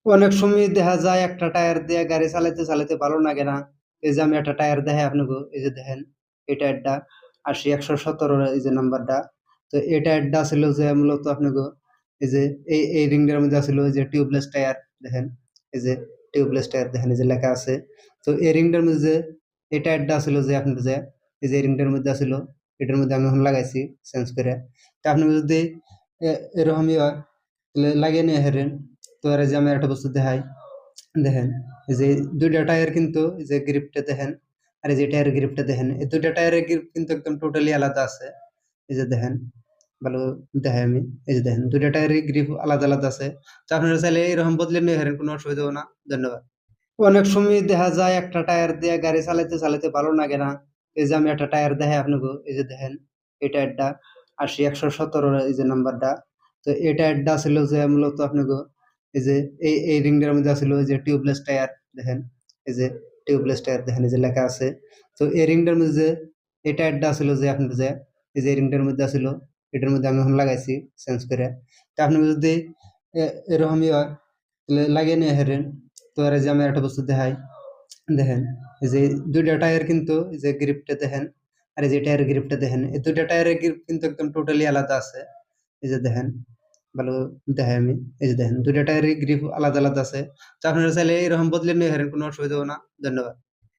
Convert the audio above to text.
অনেক সময় দেখা যায় একটা টায়ার দিয়ে গাড়ি চালাতে চালাতে ভালো লাগে না। এই যে আমি একটা টায়ার দেখাই আপনাকে, এই যে দেখেন এই টায়ারটা ৮০-১১৭ এই যে নাম্বারটা। তো এই টায়ারটা ছিল যে মূলত আপনাকে এই যে এই রিংটার মধ্যে আছিল এই যে টিউবলেস টায়ার। দেখেন এই যে টিউবলেস টায়ার, দেখেন এই যে লেখা আছে। তো এই রিংটার মধ্যে যে এই টায়ারটা ছিল যে আপনার যে এই যে রিংটার মধ্যে আছিল, এটার মধ্যে আমি এখন লাগাইছি চেঞ্জ করে। তো আপনি যদি এরকমই হয় তাহলে লাগিয়ে নিয়ে হেরেন। তো আর এই যে আমি একটা বস্তু দেখাই, দেখেন এই যে ২ টা টায়ার কিন্তু এই যে গ্রিপটা দেখেন, আর এই যে টায়ারের গ্রিপটা দেখেন। এই ২ টা টায়ারের গ্রিপ কিন্তু একদম টোটালি আলাদা আছে। এই যে দেখেন, ভালো দেখাই আমি। এই যে দেখেন ২ টা টায়ারের গ্রিপ আলাদা, আলাদা আছে। তো আপনারা চাইলে এরকম বদলে নিতে পারেন, কোনো অসুবিধা হবে না। ধন্যবাদ। অনেক সময় দেখা যায় একটা টায়ার দিয়ে গাড়ি চালাতে চালাতে ভালো লাগে না। এই যে আমি একটা টায়ার দেখাই আপনাকে, এই যে দেখেন এই টায়ারটা ৮০-১১৭ এই যে নাম্বারটা। তো এই টায়ারটা ছিল যে মূলত আপনাকে এই যে এই রিংটার মধ্যে আছিল এই যে টিউবলেস টায়ার। দেখেন এই যে টিউবলেস টায়ার, দেখেন এই যে লেখা আছে। তো এই রিংটার মধ্যে যে এই টায়ারটা ছিল যে আপনার যে এই যে রিংটার মধ্যে আছিল, এটার মধ্যে আমি এখন লাগাইছি চেঞ্জ করে। তো আপনি যদি এরকমই হয় তাহলে লাগিয়ে নিয়ে হেরেন। তো আর এই যে আমি একটা বস্তু দেখাই, দেখেন এই যে ২ টা টায়ার কিন্তু এই যে গ্রিপটা দেখেন, আর এই যে টায়ারের গ্রিপটা দেখেন। এই ২ টা টায়ারের গ্রিপ কিন্তু একদম টোটালি আলাদা আছে। এই যে দেখেন, ভালো দেখাই আমি। এই যে দেখেন ২ টা টায়ারের গ্রিপ আলাদা, আলাদা আছে। তো আপনারা চাইলে এরকম বদলে নিতে পারেন, কোনো অসুবিধা হবে না। ধন্যবাদ।